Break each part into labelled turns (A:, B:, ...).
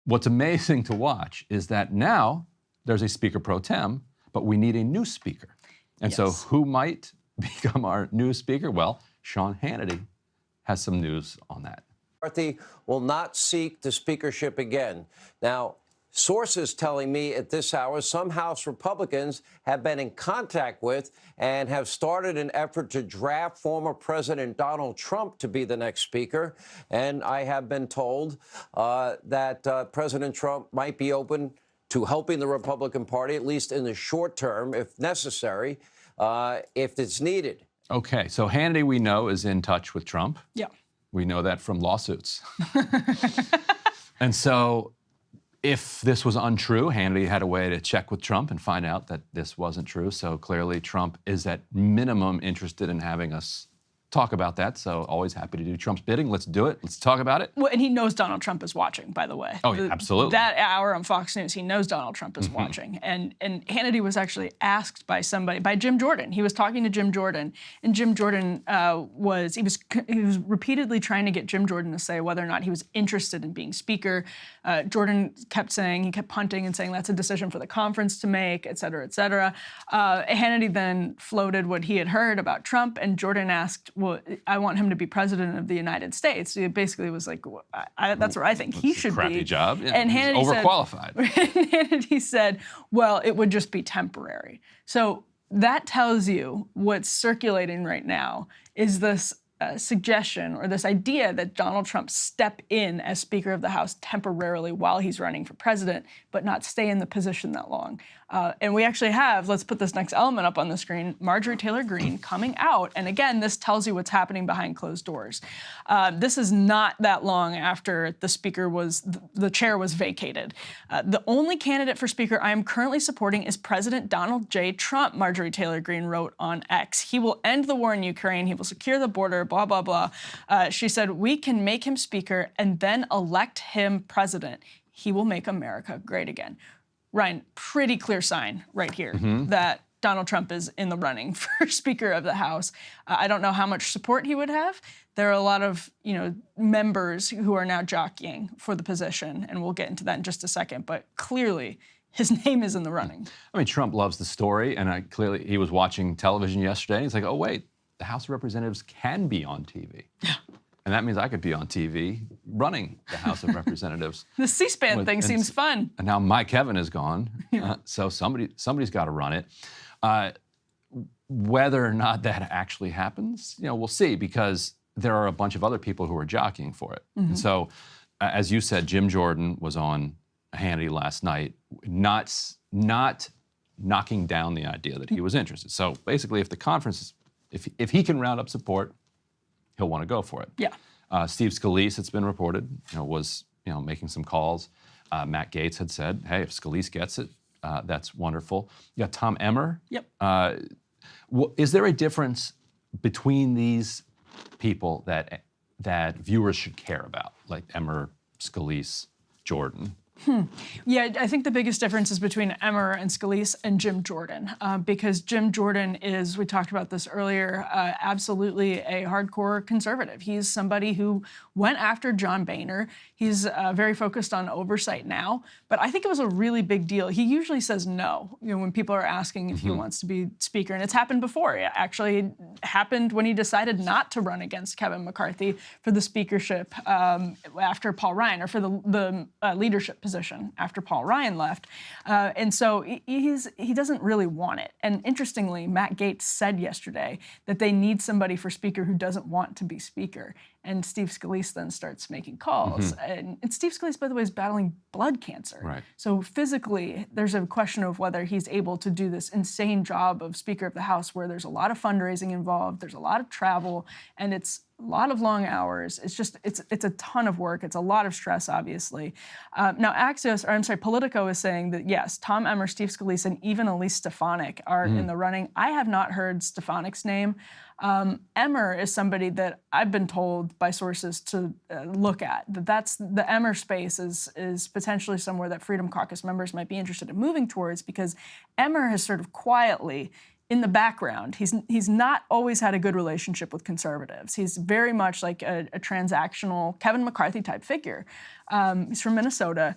A: what's amazing to watch is that now there's a Speaker pro tem, but we need a new Speaker. And so who might become our new Speaker? Well, Sean Hannity has some news on that.
B: McCarthy will not seek the speakership again. Now, sources telling me at this hour some House Republicans have been in contact with and have started an effort to draft former President Donald Trump to be the next speaker. And I have been told that President Trump might be open to helping the Republican Party, at least in the short term, if necessary, if it's needed.
A: Okay, so Hannity, we know, is in touch with Trump.
C: Yeah.
A: We know that from lawsuits. And so if this was untrue, Hannity had a way to check with Trump and find out that this wasn't true. So clearly Trump is at minimum interested in having us talk about that. So always happy to do Trump's bidding. Let's do it. Let's talk about it.
C: Well, and he knows Donald Trump is watching, by the way.
A: Oh, yeah, absolutely.
C: That hour on Fox News, he knows Donald Trump is watching. And Hannity was actually asked by somebody, by Jim Jordan. He was talking to Jim Jordan, and Jim Jordan was repeatedly trying to get Jim Jordan to say whether or not he was interested in being speaker. Jordan kept saying, he kept punting and saying that's a decision for the conference to make, et cetera, et cetera. Hannity then floated what he had heard about Trump, and Jordan asked, well, I want him to be president of the United States. He basically was like, that's where I think he should be.
A: Crappy job. Yeah,
C: and Hannity
A: overqualified.
C: Hannity said, well, it would just be temporary. So that tells you what's circulating right now is this suggestion or this idea that Donald Trump step in as Speaker of the House temporarily while he's running for president, but not stay in the position that long. And we actually have, let's put this next element up on the screen, Marjorie Taylor Greene coming out. And again, this tells you what's happening behind closed doors. This is not that long after the chair was vacated. The only candidate for Speaker I am currently supporting is President Donald J. Trump, Marjorie Taylor Greene wrote on X. He will end the war in Ukraine. He will secure the border, blah, blah, blah. She said, we can make him Speaker and then elect him president. He will make America great again. Ryan, pretty clear sign right here that Donald Trump is in the running for Speaker of the House. I don't know how much support he would have. There are a lot of, members who are now jockeying for the position, and we'll get into that in just a second. But clearly, his name is in the running.
A: I mean, Trump loves the story, and clearly he was watching television yesterday, and he's like, oh, wait, the House of Representatives can be on TV. Yeah. And that means I could be on TV running the House of Representatives.
C: The C-SPAN thing seems fun.
A: And now Mike Kevin is gone, so somebody's got to run it. Whether or not that actually happens, we'll see, because there are a bunch of other people who are jockeying for it. And so, as you said, Jim Jordan was on Hannity last night, not knocking down the idea that he was interested. So basically, if the conference, if he can round up support, he'll want to go for it.
C: Yeah.
A: Steve Scalise, it's been reported, was making some calls. Matt Gaetz had said, hey, if Scalise gets it, that's wonderful. You got Tom Emmer.
C: Yep.
A: Is there a difference between these people that viewers should care about, like Emmer, Scalise, Jordan?
C: Yeah, I think the biggest difference is between Emmer and Scalise and Jim Jordan, because Jim Jordan is, we talked about this earlier, absolutely a hardcore conservative. He's somebody who went after John Boehner. He's very focused on oversight now, but I think it was a really big deal. He usually says no, when people are asking if he wants to be speaker, and it's happened before. It actually happened when he decided not to run against Kevin McCarthy for the speakership after Paul Ryan, or for the leadership position after Paul Ryan left. And so he doesn't really want it. And interestingly, Matt Gaetz said yesterday that they need somebody for speaker who doesn't want to be speaker. And Steve Scalise then starts making calls. And Steve Scalise, by the way, is battling blood cancer.
A: Right.
C: So physically, there's a question of whether he's able to do this insane job of Speaker of the House, where there's a lot of fundraising involved, there's a lot of travel, and it's a lot of long hours. It's a ton of work. It's a lot of stress, obviously. Now, Politico is saying that, yes, Tom Emmer, Steve Scalise, and even Elise Stefanik are in the running. I have not heard Stefanik's name. Emmer is somebody that I've been told by sources to look at. That's the Emmer space is potentially somewhere that Freedom Caucus members might be interested in moving towards, because Emmer has sort of quietly, in the background, he's not always had a good relationship with conservatives. He's very much like a transactional Kevin McCarthy type figure. He's from Minnesota.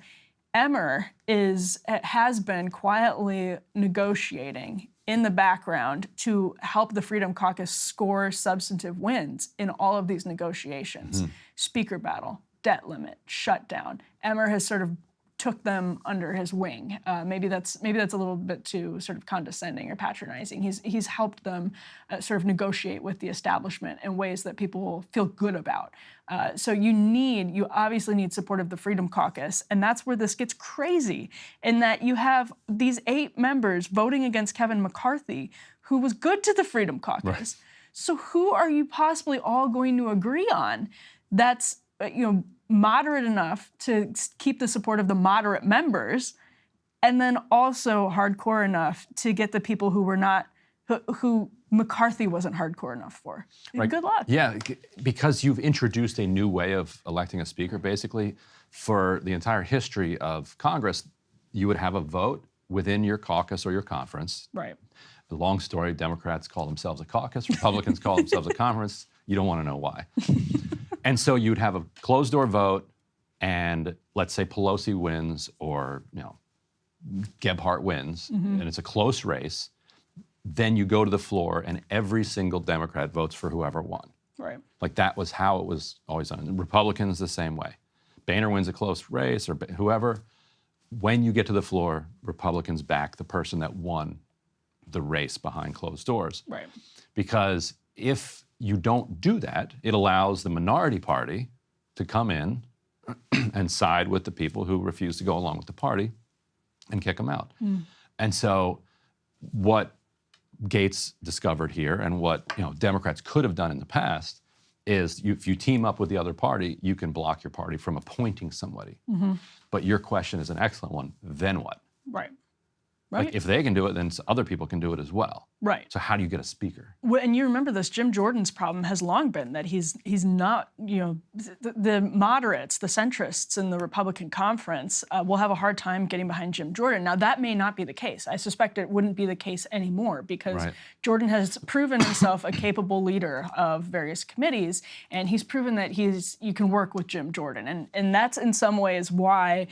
C: Emmer has been quietly negotiating in the background to help the Freedom Caucus score substantive wins in all of these negotiations. Speaker battle, debt limit, shutdown. Emmer has sort of took them under his wing. Maybe that's a little bit too sort of condescending or patronizing. He's helped them sort of negotiate with the establishment in ways that people feel good about. So you obviously need support of the Freedom Caucus, and that's where this gets crazy, in that you have these 8 members voting against Kevin McCarthy, who was good to the Freedom Caucus.
A: Right.
C: So who are you possibly all going to agree on that's moderate enough to keep the support of the moderate members, and then also hardcore enough to get the people who McCarthy wasn't hardcore enough for?
A: Right.
C: Good luck.
A: Yeah, because you've introduced a new way of electing a speaker, basically. For the entire history of Congress, you would have a vote within your caucus or your conference.
C: Right.
A: A long story, Democrats call themselves a caucus, Republicans call themselves a conference. You don't want to know why. And so you'd have a closed-door vote, and let's say Pelosi wins or Gebhardt wins, and it's a close race. Then you go to the floor, and every single Democrat votes for whoever won.
C: Right.
A: Like that was how it was always done. And Republicans the same way. Boehner wins a close race or whoever. When you get to the floor, Republicans back the person that won the race behind closed doors.
C: Right.
A: Because if you don't do that, it allows the minority party to come in and side with the people who refuse to go along with the party and kick them out. And so what Gaetz discovered here, and what Democrats could have done in the past, is if you team up with the other party, you can block your party from appointing somebody. But your question is an excellent one. Then what?
C: Right.
A: Like if they can do it, then other people can do it as well.
C: Right.
A: So how do you get a speaker?
C: Well, and you remember this, Jim Jordan's problem has long been that he's not, the moderates, the centrists in the Republican conference will have a hard time getting behind Jim Jordan. Now, that may not be the case. I suspect it wouldn't be the case anymore, because Jordan has proven himself a capable leader of various committees, and he's proven that you can work with Jim Jordan. And that's in some ways why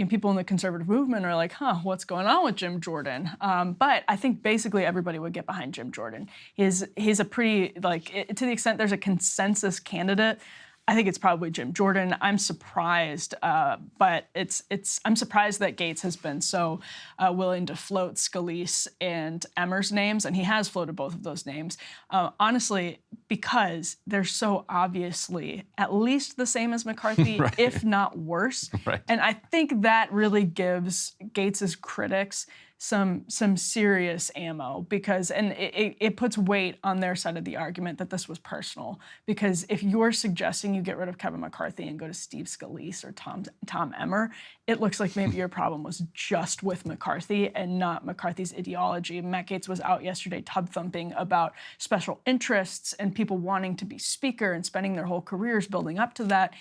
C: people in the conservative movement are like, what's going on with Jim Jordan? But I think basically everybody would get behind Jim Jordan. He's a pretty, to the extent there's a consensus candidate, I think it's probably Jim Jordan. I'm surprised, but I'm surprised that Gaetz has been so willing to float Scalise and Emmer's names, and he has floated both of those names, honestly, because they're so obviously at least the same as McCarthy, if not worse. And I think that really gives Gaetz's critics some serious ammo, because it puts weight on their side of the argument that this was personal. Because if you're suggesting you get rid of Kevin McCarthy and go to Steve Scalise or Tom Emmer, it looks like maybe your problem was just with McCarthy and not McCarthy's ideology. Matt Gaetz was out yesterday tub thumping about special interests and people wanting to be speaker and spending their whole careers building up to that.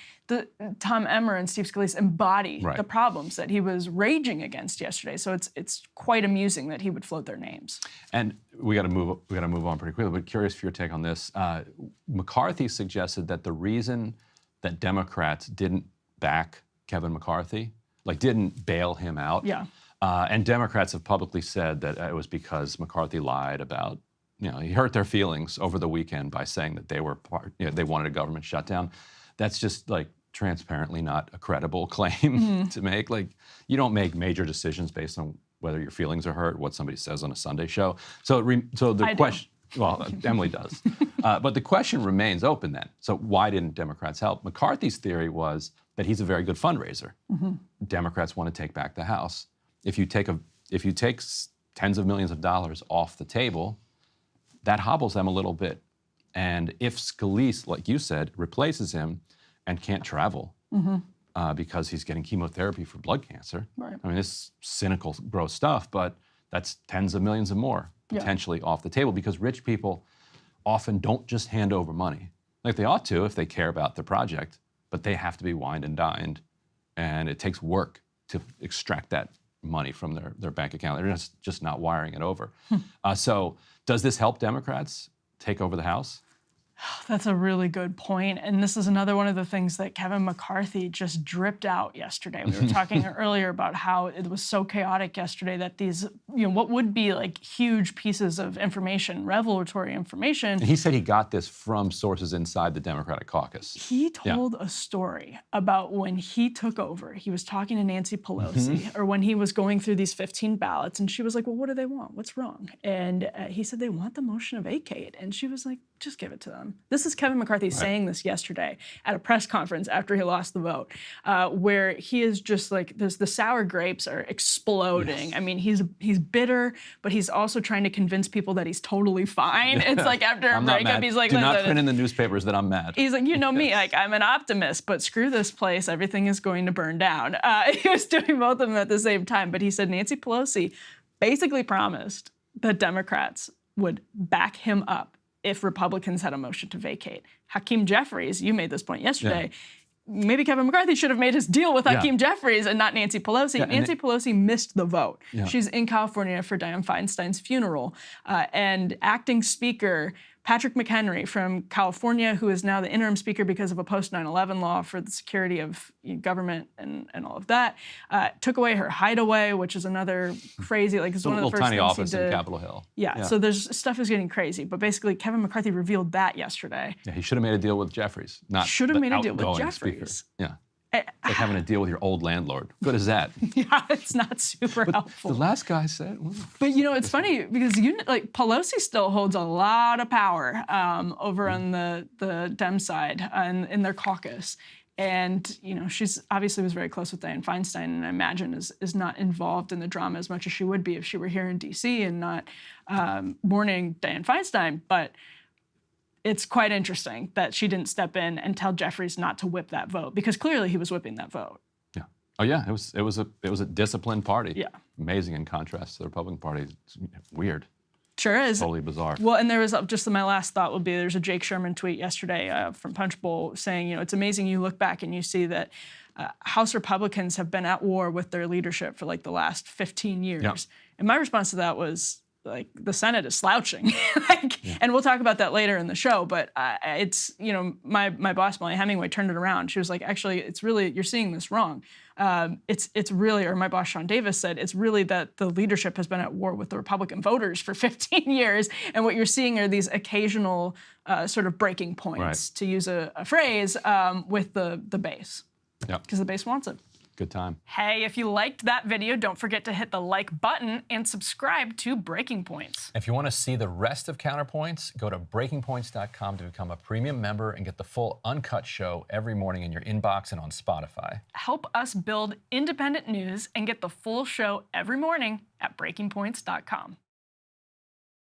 C: Tom Emmer and Steve Scalise embody the problems that he was raging against yesterday. So it's quite amusing that he would float their names.
A: And we got to move on pretty quickly. But curious for your take on this. McCarthy suggested that the reason that Democrats didn't back Kevin McCarthy, didn't bail him out, and Democrats have publicly said that it was because McCarthy lied about, he hurt their feelings over the weekend by saying that they were they wanted a government shutdown. That's just transparently not a credible claim to make. You don't make major decisions based on whether your feelings are hurt, what somebody says on a Sunday show. So the question, well, Emily does, but the question remains open then. So why didn't Democrats help? McCarthy's theory was that he's a very good fundraiser. Democrats want to take back the House. If you take tens of millions of dollars off the table, that hobbles them a little bit. And if Scalise, like you said, replaces him and can't travel because he's getting chemotherapy for blood cancer, I mean, this is cynical, gross stuff, but that's tens of millions and more potentially off the table, because rich people often don't just hand over money. They ought to if they care about the project, but they have to be wined and dined, and it takes work to extract that money from their bank account. They're just not wiring it over. So does this help Democrats take over the House?
C: That's a really good point. And this is another one of the things that Kevin McCarthy just dripped out yesterday. We were talking earlier about how it was so chaotic yesterday that these, what would be like huge pieces of information, revelatory information.
A: And he said he got this from sources inside the Democratic caucus.
C: He told a story about when he took over. He was talking to Nancy Pelosi, or when he was going through these 15 ballots, and she was like, well, what do they want? What's wrong? And he said, they want the motion to vacate. And she was like, just give it to them. This is Kevin McCarthy saying this yesterday at a press conference after he lost the vote, where he is just like, the sour grapes are exploding.
A: Yes.
C: I mean, he's bitter, but he's also trying to convince people that he's totally fine. It's like after a
A: I'm not
C: breakup,
A: mad.
C: he's like,
A: do not
C: "Listen,
A: print in the newspapers that I'm mad.
C: he's like, you know me, like I'm an optimist, but screw this place. Everything is going to burn down." He was doing both of them at the same time, but he said Nancy Pelosi basically promised that Democrats would back him up if Republicans had a motion to vacate. Hakeem Jeffries, you made this point yesterday. Maybe Kevin McCarthy should have made his deal with Hakeem Jeffries and not Nancy Pelosi. Nancy Pelosi missed the vote. She's in California for Dianne Feinstein's funeral. And acting speaker Patrick McHenry from California, who is now the interim speaker because of a post-9/11 law for the security of government and all of that, took away her hideaway, which is another crazy, like it's one of the
A: little
C: first
A: tiny
C: things
A: office
C: he did.
A: in Capitol Hill.
C: Yeah, so there's stuff is getting crazy. But basically, Kevin McCarthy revealed that yesterday.
A: Yeah, he should have made a deal with Jeffries, not
C: Should have
A: the
C: made a deal with
A: outgoing
C: Jeffries.
A: Speaker. Yeah. It's like having a deal with your old landlord. Good as that.
C: Yeah, it's not super helpful.
A: The last guy said,
C: But it's funny because Pelosi still holds a lot of power over on the Dem side in their caucus. And she's obviously was very close with Dianne Feinstein, and I imagine is not involved in the drama as much as she would be if she were here in D.C. and not mourning Dianne Feinstein. But it's quite interesting that she didn't step in and tell Jeffries not to whip that vote, because clearly he was whipping that vote.
A: Yeah. Oh yeah, it was a disciplined party.
C: Yeah.
A: Amazing in contrast to the Republican Party. It's weird.
C: Sure is.
A: Totally bizarre.
C: Well, and there was just my last thought would be there's a Jake Sherman tweet yesterday from Punchbowl saying, it's amazing you look back and you see that House Republicans have been at war with their leadership for like the last 15 years.
A: Yep.
C: And my response to that was, like, the Senate is slouching. And we'll talk about that later in the show, but it's, my boss, Molly Hemingway, turned it around. She was like, actually, it's really, you're seeing this wrong. It's really, or my boss, Sean Davis, said, it's really that the leadership has been at war with the Republican voters for 15 years. And what you're seeing are these occasional sort of breaking points, to use a phrase, with the base. Because the base wants it.
A: Good time.
C: Hey, if you liked that video, don't forget to hit the like button and subscribe to Breaking Points.
D: If you want to see the rest of Counterpoints, go to breakingpoints.com to become a premium member and get the full uncut show every morning in your inbox and on Spotify.
C: Help us build independent news and get the full show every morning at breakingpoints.com.